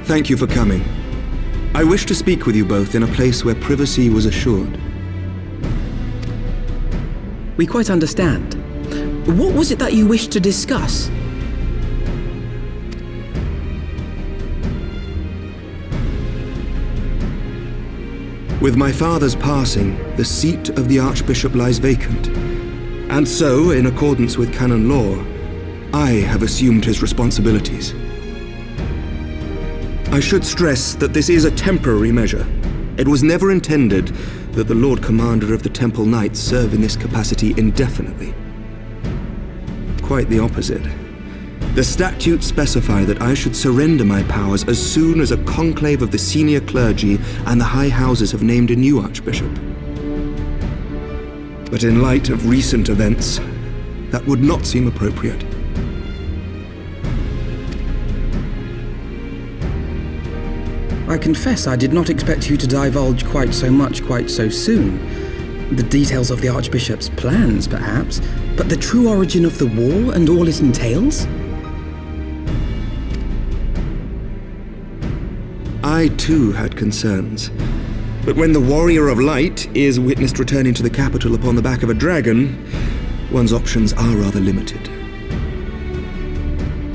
Thank you for coming. I wish to speak with you both in a place where privacy was assured. We quite understand. What was it that you wished to discuss? With my father's passing, the seat of the Archbishop lies vacant. And so, in accordance with canon law, I have assumed his responsibilities. I should stress that this is a temporary measure. It was never intended that the Lord Commander of the Temple Knights serve in this capacity indefinitely. Quite the opposite. The statutes specify that I should surrender my powers as soon as a conclave of the senior clergy and the high houses have named a new archbishop. But in light of recent events, that would not seem appropriate. I confess I did not expect you to divulge quite so much quite so soon. The details of the Archbishop's plans, perhaps, but the true origin of the war and all it entails? I too had concerns. But when the Warrior of Light is witnessed returning to the capital upon the back of a dragon, one's options are rather limited.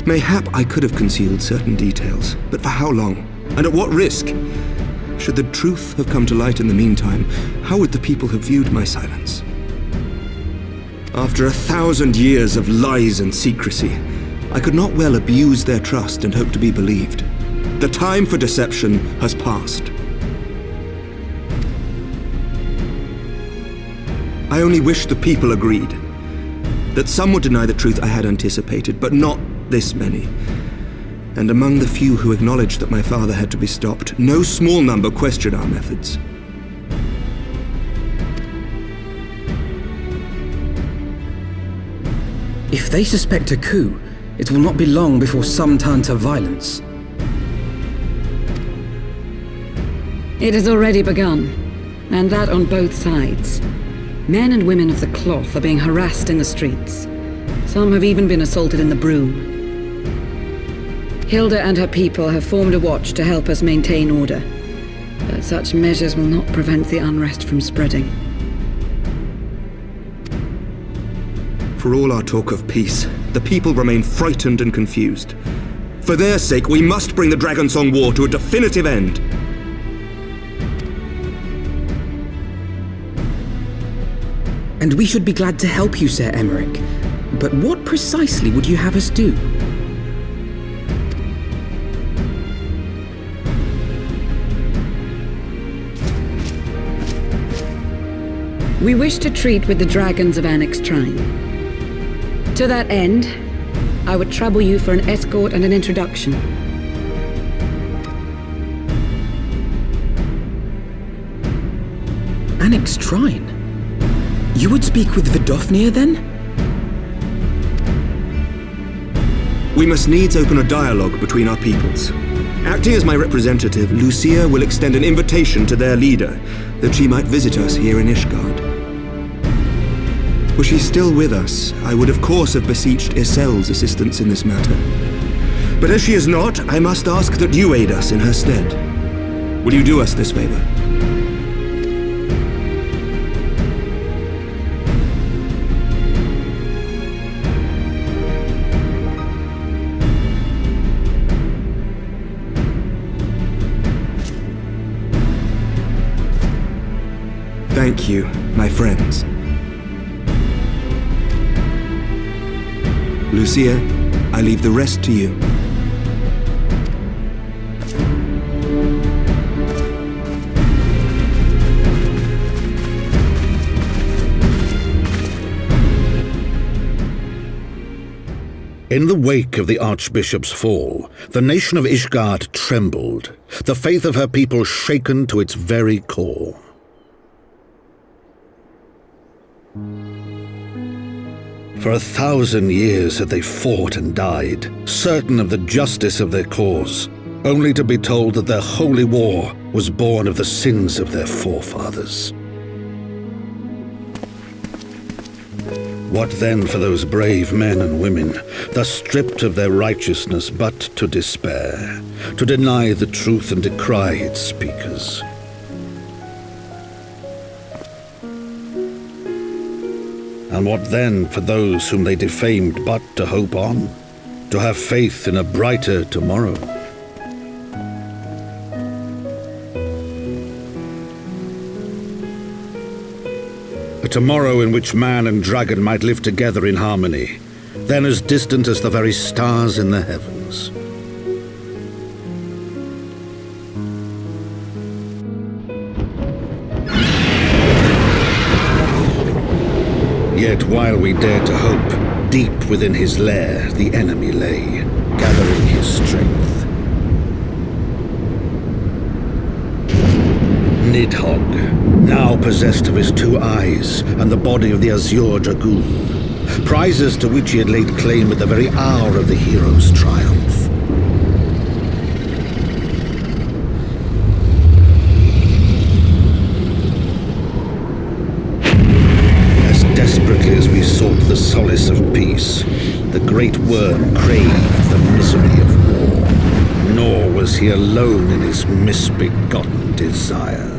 Mayhap I could have concealed certain details, but for how long? And at what risk? Should the truth have come to light in the meantime, how would the people have viewed my silence? After 1,000 years of lies and secrecy, I could not well abuse their trust and hope to be believed. The time for deception has passed. I only wish the people agreed. That some would deny the truth I had anticipated, but not this many. And among the few who acknowledged that my father had to be stopped, no small number questioned our methods. If they suspect a coup, it will not be long before some turn to violence. It has already begun, and that on both sides. Men and women of the cloth are being harassed in the streets. Some have even been assaulted in the Broom. Hilda and her people have formed a watch to help us maintain order. But such measures will not prevent the unrest from spreading. For all our talk of peace, the people remain frightened and confused. For their sake, we must bring the Dragonsong War to a definitive end. And we should be glad to help you, Sir Emmerich. But what precisely would you have us do? We wish to treat with the dragons of Annex Trine. To that end, I would trouble you for an escort and an introduction. Annex Trine? You would speak with Vidofnir, then? We must needs open a dialogue between our peoples. Acting as my representative, Lucia will extend an invitation to their leader, that she might visit us here in Ishgard. Were she still with us, I would of course have beseeched Isel's assistance in this matter. But as she is not, I must ask that you aid us in her stead. Will you do us this favor? Thank you, my friends. Lucia, I leave the rest to you. In the wake of the Archbishop's fall, the nation of Ishgard trembled, the faith of her people shaken to its very core. For 1,000 years had they fought and died, certain of the justice of their cause, only to be told that their holy war was born of the sins of their forefathers. What then for those brave men and women, thus stripped of their righteousness but to despair, to deny the truth and decry its speakers? And what then for those whom they defamed but to hope on, to have faith in a brighter tomorrow? A tomorrow in which man and dragon might live together in harmony, then as distant as the very stars in the heavens. Yet while we dared to hope, deep within his lair the enemy lay, gathering his strength. Nidhogg, now possessed of his 2 eyes and the body of the Azure Dragoon, prizes to which he had laid claim at the very hour of the hero's triumph. Desperately as we sought the solace of peace, the great worm craved the misery of war. Nor was he alone in his misbegotten desire.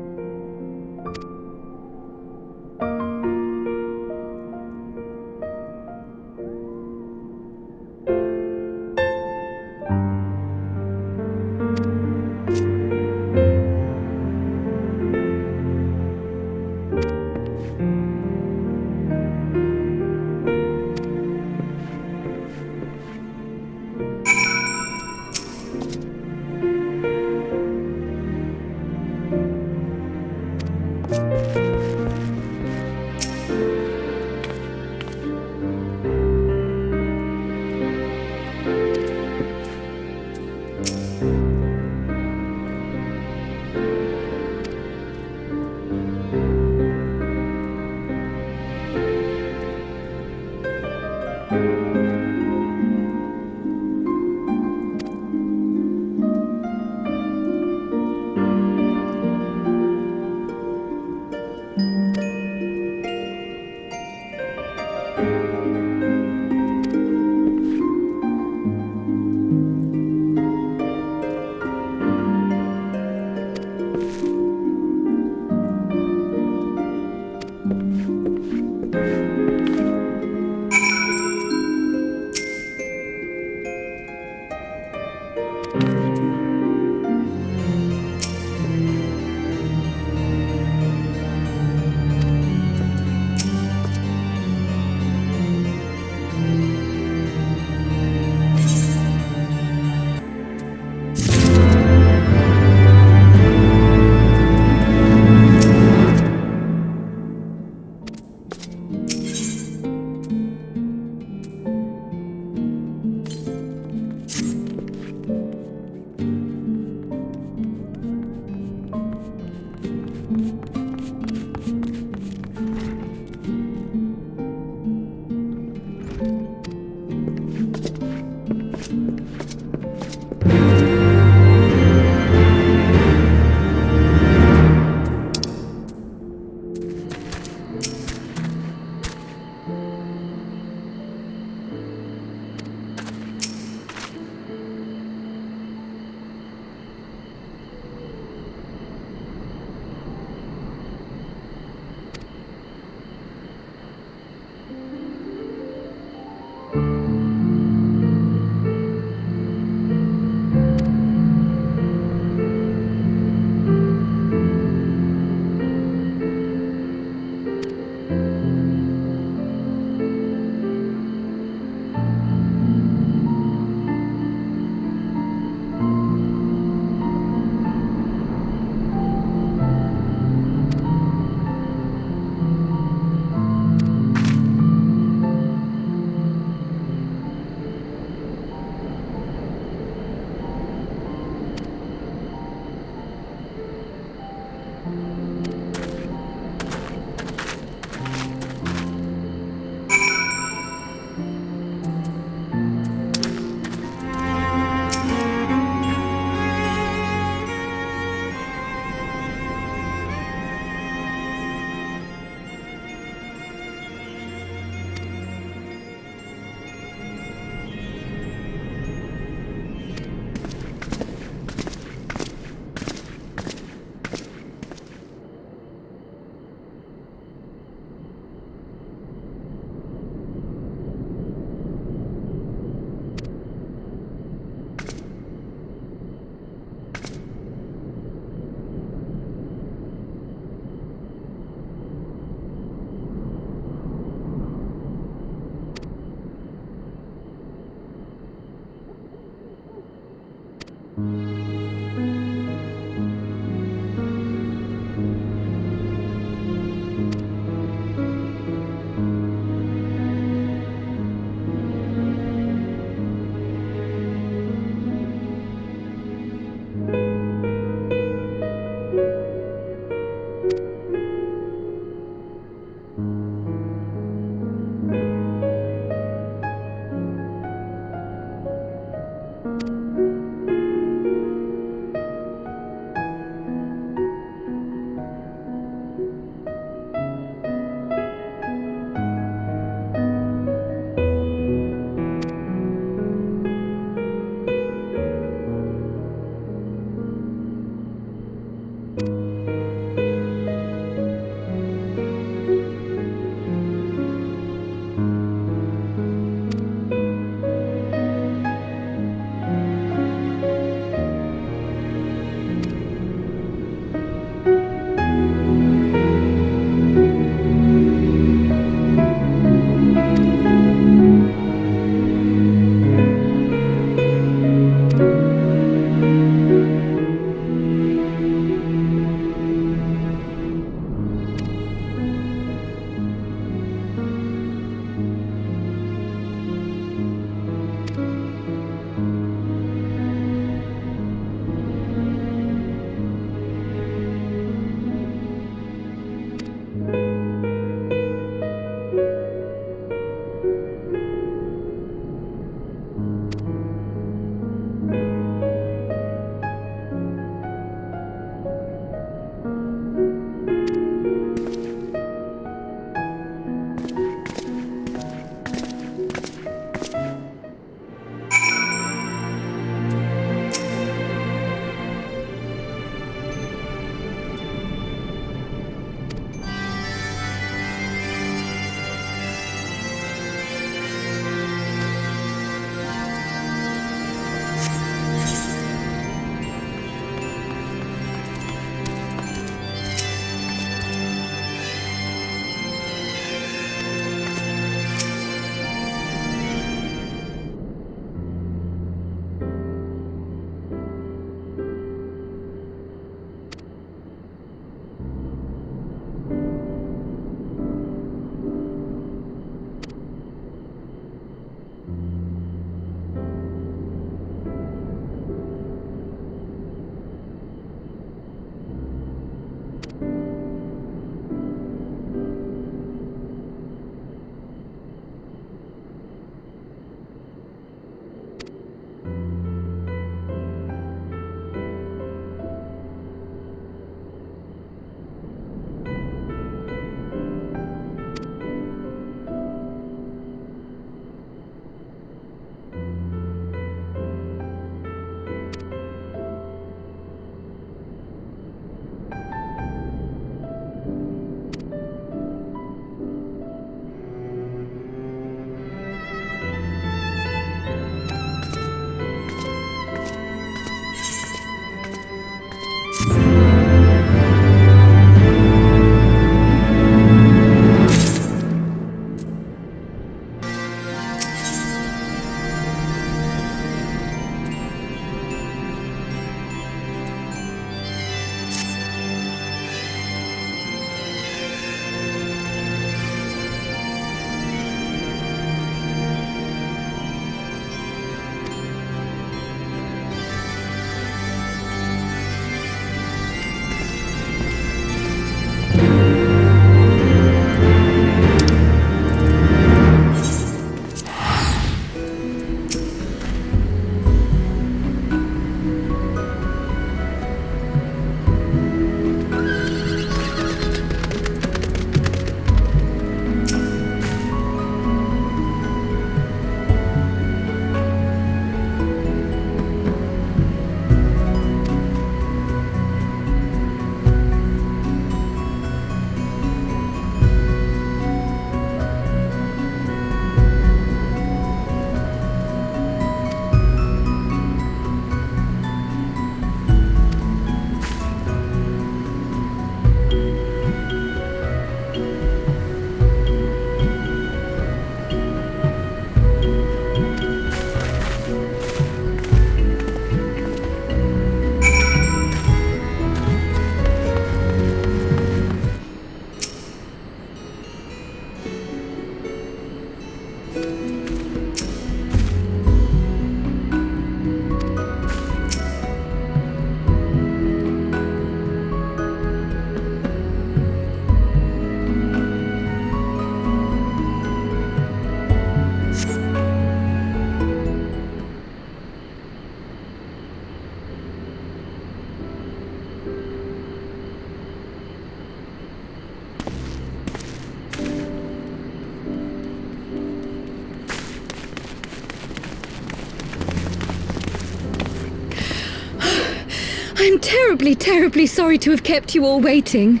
I'm terribly, terribly sorry to have kept you all waiting.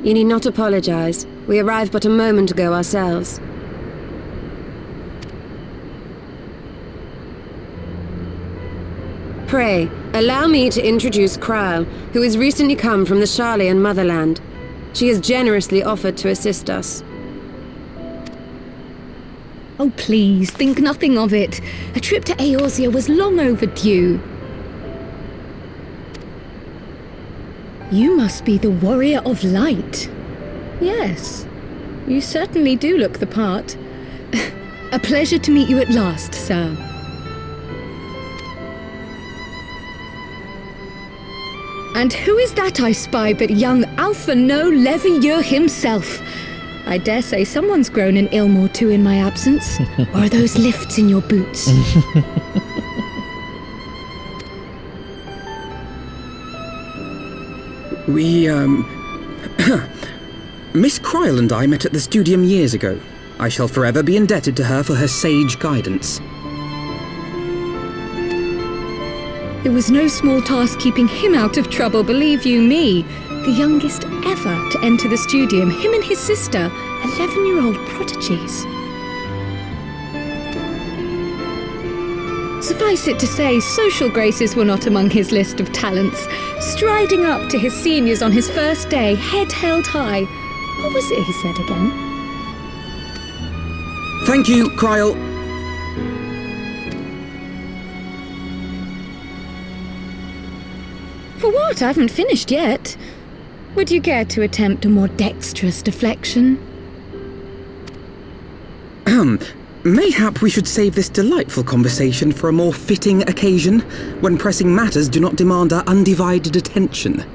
You need not apologize. We arrived but a moment ago ourselves. Pray, allow me to introduce Kryle, who has recently come from the Sharlayan motherland. She has generously offered to assist us. Oh, please, think nothing of it. A trip to Eorzea was long overdue. You must be the Warrior of Light. Yes, you certainly do look the part. A pleasure to meet you at last, sir. And who is that I spy but young Alpha No Levieur himself? I dare say someone's grown an ilm or two in my absence. Or are those lifts in your boots? We, Miss Kryle and I met at the Studium years ago. I shall forever be indebted to her for her sage guidance. It was no small task keeping him out of trouble, believe you me. The youngest ever to enter the Studium, him and his sister, 11-year-old prodigies. Suffice it to say, social graces were not among his list of talents. Striding up to his seniors on his first day, head held high. What was it he said again? Thank you, Kryle. For what? I haven't finished yet. Would you care to attempt a more dexterous deflection? Mayhap we should save this delightful conversation for a more fitting occasion, when pressing matters do not demand our undivided attention.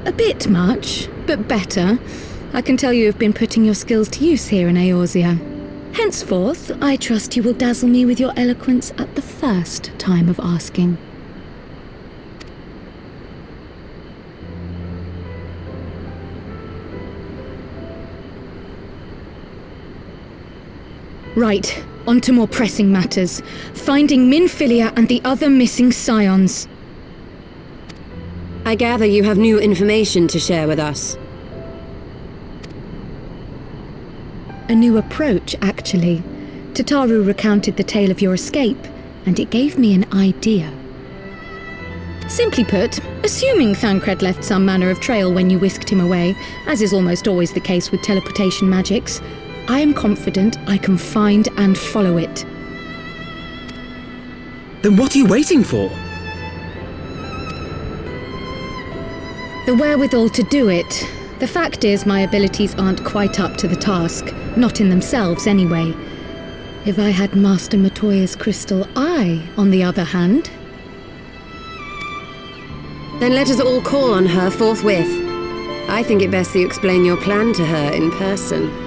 A bit much, but better. I can tell you have been putting your skills to use here in Eorzea. Henceforth, I trust you will dazzle me with your eloquence at the first time of asking. Right, on to more pressing matters. Finding Minfilia and the other missing scions. I gather you have new information to share with us. A new approach, actually. Tataru recounted the tale of your escape, and it gave me an idea. Simply put, assuming Thancred left some manner of trail when you whisked him away, as is almost always the case with teleportation magics, I am confident I can find and follow it. Then what are you waiting for? The wherewithal to do it. The fact is, my abilities aren't quite up to the task. Not in themselves, anyway. If I had Master Matoya's crystal eye, on the other hand... Then let us all call on her forthwith. I think it best you explain your plan to her in person.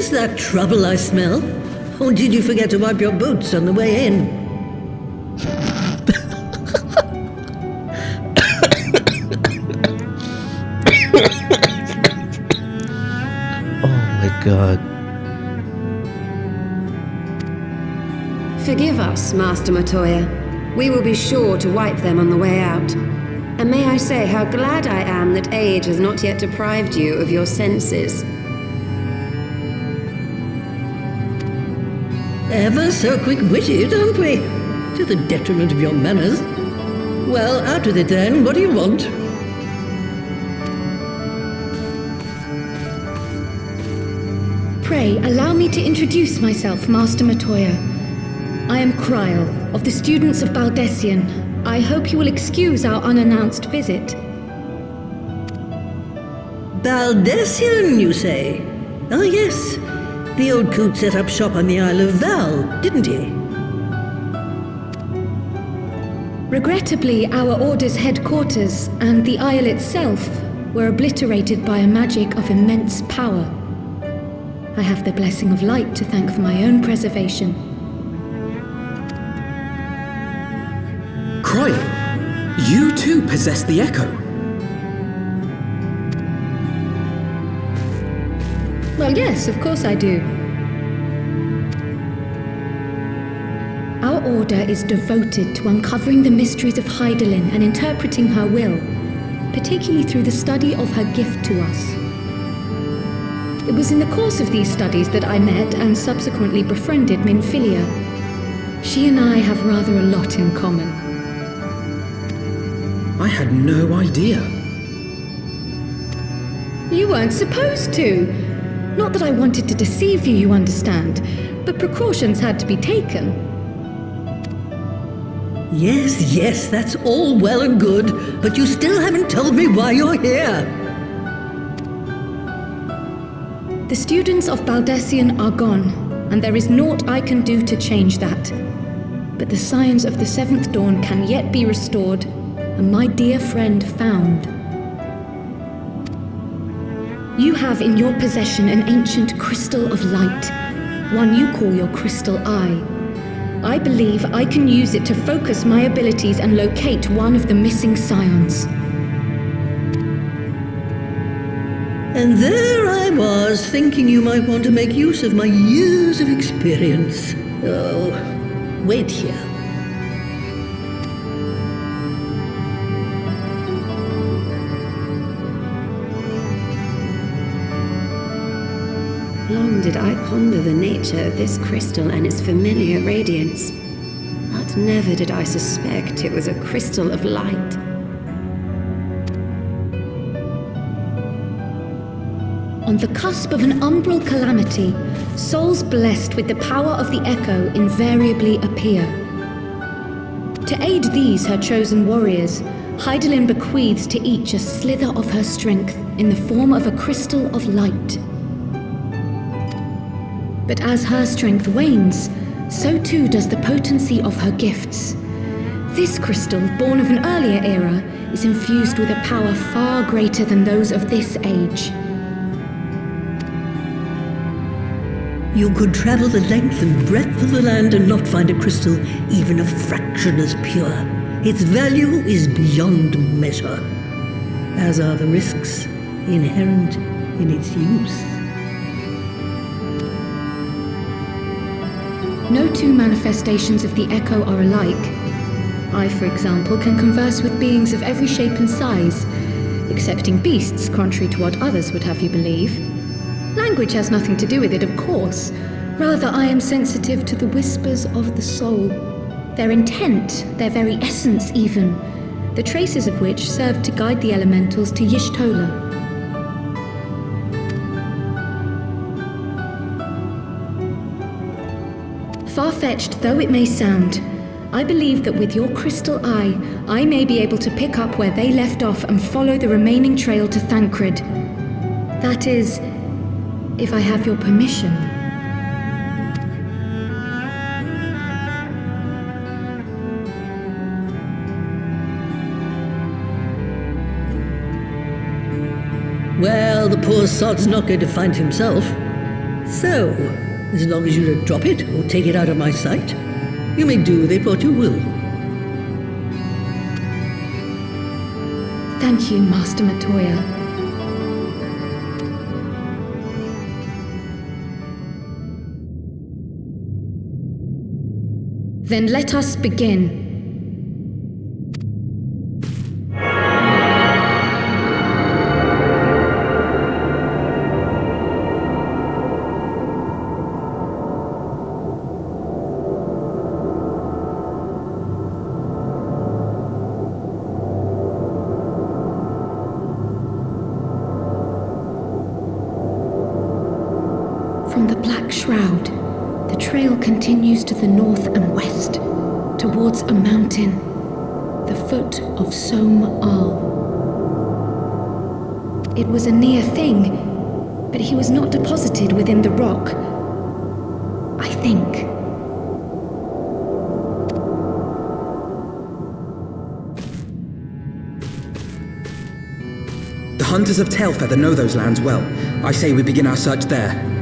Is that trouble I smell? Or did you forget to wipe your boots on the way in? Oh my god. Forgive us, Master Matoya. We will be sure to wipe them on the way out. And may I say how glad I am that age has not yet deprived you of your senses. Ever so quick-witted, aren't we? To the detriment of your manners. Well, out with it then. What do you want? Pray, allow me to introduce myself, Master Matoya. I am Cryle, of the students of Baldessian. I hope you will excuse our unannounced visit. Baldessian, you say? Ah, yes. The old coot set up shop on the Isle of Val, didn't he? Regrettably, our order's headquarters and the isle itself were obliterated by a magic of immense power. I have the blessing of light to thank for my own preservation. Cryle, you too possess the echo. Well, yes, of course I do. Our order is devoted to uncovering the mysteries of Hydaelyn and interpreting her will, particularly through the study of her gift to us. It was in the course of these studies that I met and subsequently befriended Minfilia. She and I have rather a lot in common. I had no idea. You weren't supposed to. Not that I wanted to deceive you, you understand, but precautions had to be taken. Yes, that's all well and good, but you still haven't told me why you're here. The students of Baldessian are gone, and there is naught I can do to change that. But the science of the Seventh Dawn can yet be restored, and my dear friend found. You have in your possession an ancient crystal of light, one you call your crystal eye. I believe I can use it to focus my abilities and locate one of the missing scions. And there I was, thinking you might want to make use of my years of experience. Oh, wait here. Long did I ponder the nature of this crystal and its familiar radiance, but never did I suspect it was a crystal of light. On the cusp of an umbral calamity, souls blessed with the power of the Echo invariably appear. To aid these, her chosen warriors, Hydaelyn bequeaths to each a slither of her strength in the form of a crystal of light. But as her strength wanes, so too does the potency of her gifts. This crystal, born of an earlier era, is infused with a power far greater than those of this age. You could travel the length and breadth of the land and not find a crystal even a fraction as pure. Its value is beyond measure, as are the risks inherent in its use. No two manifestations of the Echo are alike. I, for example, can converse with beings of every shape and size, excepting beasts, contrary to what others would have you believe. Language has nothing to do with it, of course. Rather, I am sensitive to the whispers of the soul. Their intent, their very essence even, the traces of which serve to guide the elementals to Y'shtola. Far-fetched though it may sound, I believe that with your crystal eye, I may be able to pick up where they left off and follow the remaining trail to Thancred. That is, if I have your permission. Well, the poor sod's not going to find himself. So, as long as you don't drop it or take it out of my sight, you may do with it what you will. Thank you, Master Matoya. Then let us begin. From the Black Shroud, the trail continues to the north and west, towards a mountain, the foot of Som Al. It was a near thing, but he was not deposited within the rock, I think. The hunters of Tailfeather know those lands well. I say we begin our search there.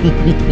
Yeah.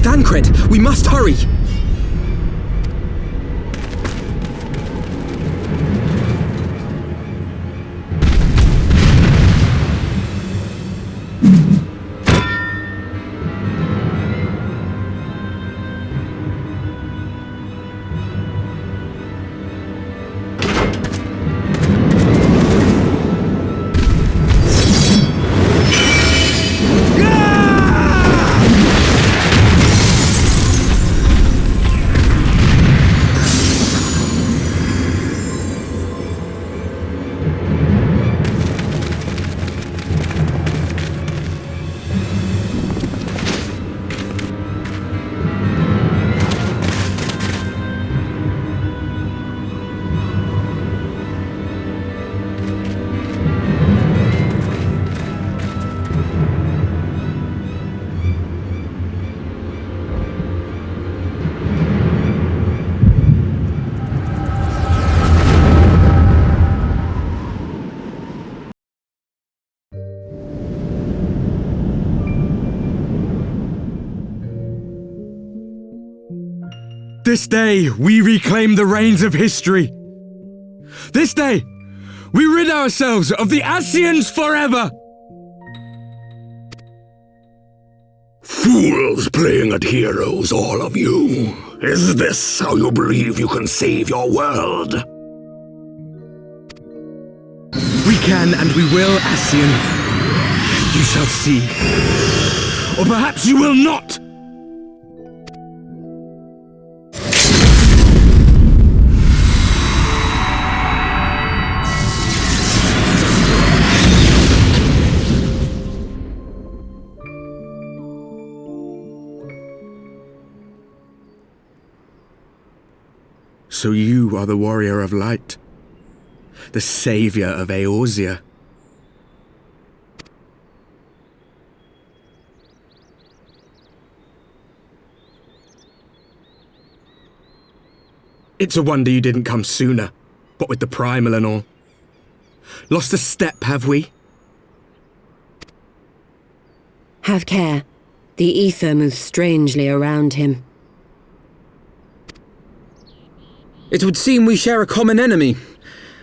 Thancred! We must hurry! This day, we reclaim the reins of history. This day, we rid ourselves of the Ascians forever! Fools playing at heroes, all of you. Is this how you believe you can save your world? We can and we will, Ascian. You shall see. Or perhaps you will not! So you are the warrior of light, the savior of Eorzea. It's a wonder you didn't come sooner, what with the primal and all. Lost a step, have we? Have care. The ether moves strangely around him. It would seem we share a common enemy.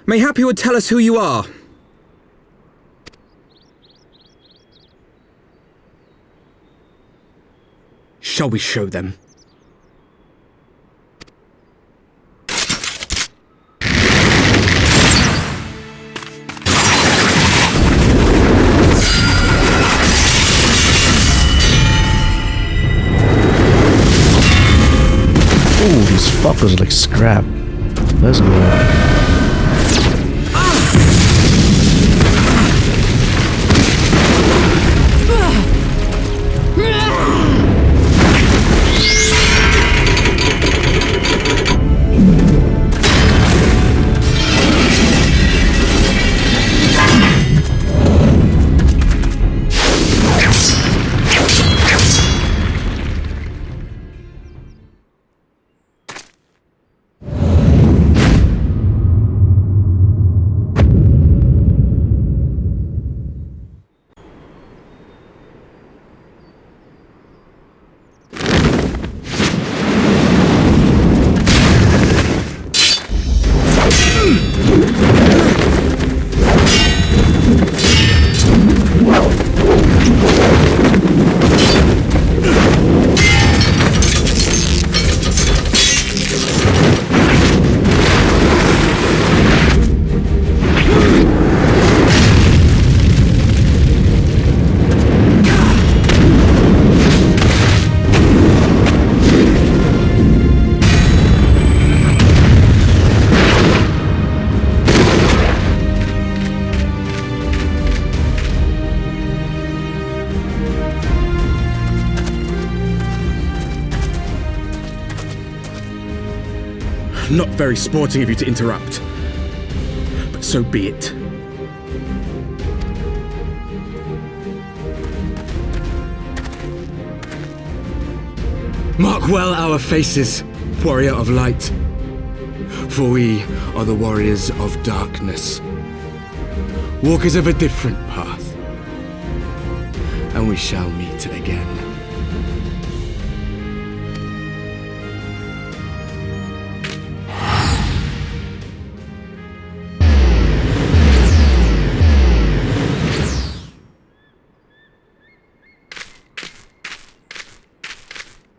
Mayhap you would tell us who you are. Shall we show them? Ooh, these fuckers like scrap. Let's go. Not very sporting of you to interrupt, but so be it. Mark well our faces, warrior of light, for we are the warriors of darkness, walkers of a different path, and we shall meet again.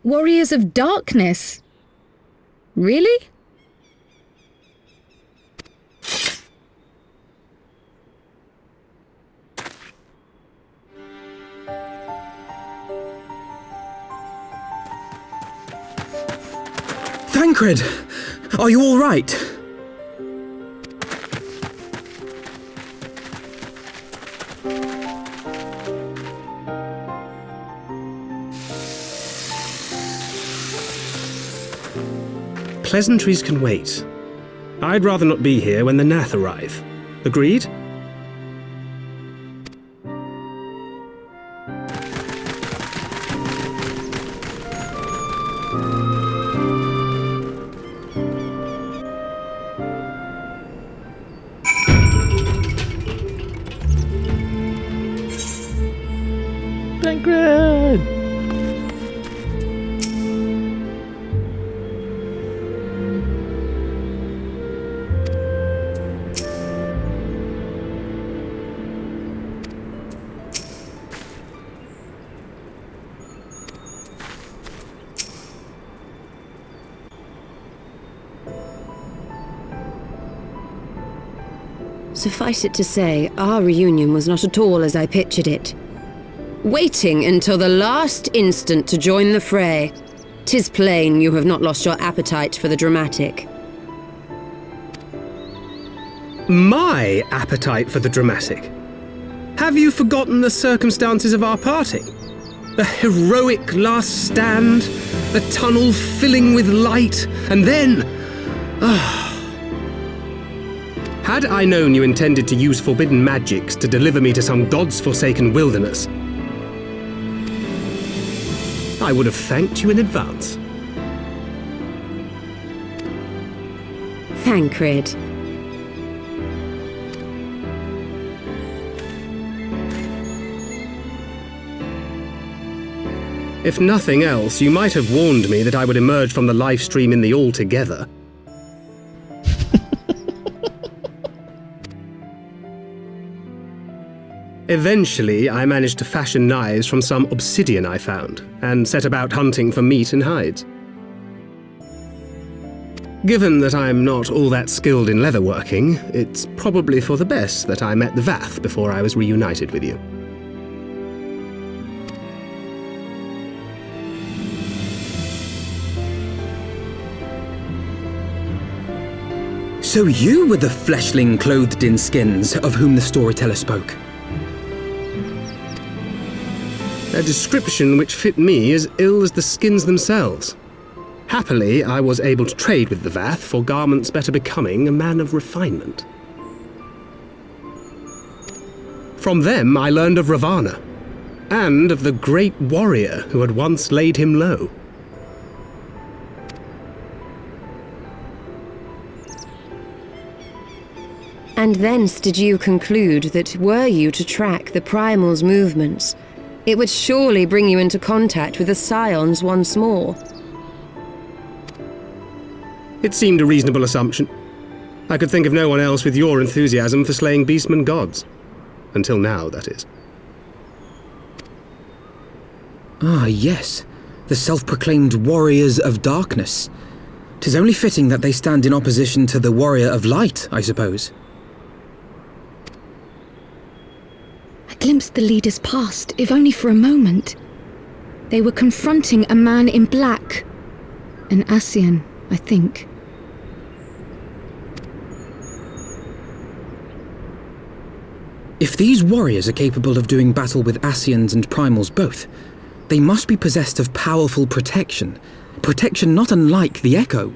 Warriors of Darkness? Really? Thancred! Are you all right? Pleasantries can wait. I'd rather not be here when the Nath arrive. Agreed? Thancred! Suffice it to say, our reunion was not at all as I pictured it. Waiting until the last instant to join the fray. 'Tis plain you have not lost your appetite for the dramatic. My appetite for the dramatic? Have you forgotten the circumstances of our parting? The heroic last stand, the tunnel filling with light, and then... Had I known you intended to use forbidden magics to deliver me to some god's forsaken wilderness, I would have thanked you in advance. Thancred. If nothing else, you might have warned me that I would emerge from the live stream in the all together. Eventually, I managed to fashion knives from some obsidian I found, and set about hunting for meat and hides. Given that I'm not all that skilled in leatherworking, it's probably for the best that I met the Vath before I was reunited with you. So you were the fleshling clothed in skins of whom the storyteller spoke? A description which fit me as ill as the skins themselves. Happily, I was able to trade with the Vath for garments better becoming a man of refinement. From them I learned of Ravana, and of the great warrior who had once laid him low. And thence did you conclude that were you to track the Primal's movements, it would surely bring you into contact with the Scions once more. It seemed a reasonable assumption. I could think of no one else with your enthusiasm for slaying beastmen gods. Until now, that is. Ah, yes. The self-proclaimed warriors of darkness. 'Tis only fitting that they stand in opposition to the warrior of light, I suppose. I glimpsed the leaders past, if only for a moment. They were confronting a man in black. An Ascian, I think. If these warriors are capable of doing battle with Ascians and Primals both, they must be possessed of powerful protection. Protection not unlike the Echo.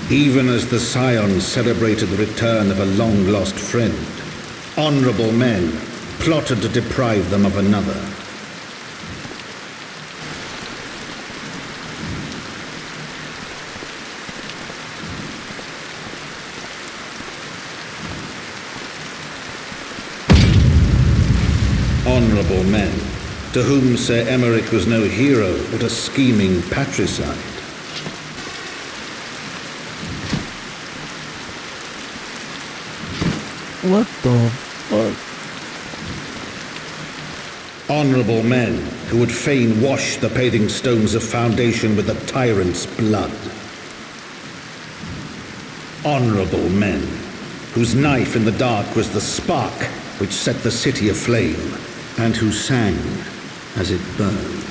even as the Scions celebrated the return of a long-lost friend. Honorable men plotted to deprive them of another. Honorable men, to whom Sir Emmerich was no hero, but a scheming patricide. What the fuck? Honorable men who would fain wash the paving stones of foundation with the tyrant's blood. Honorable men whose knife in the dark was the spark which set the city aflame, and who sang as it burned.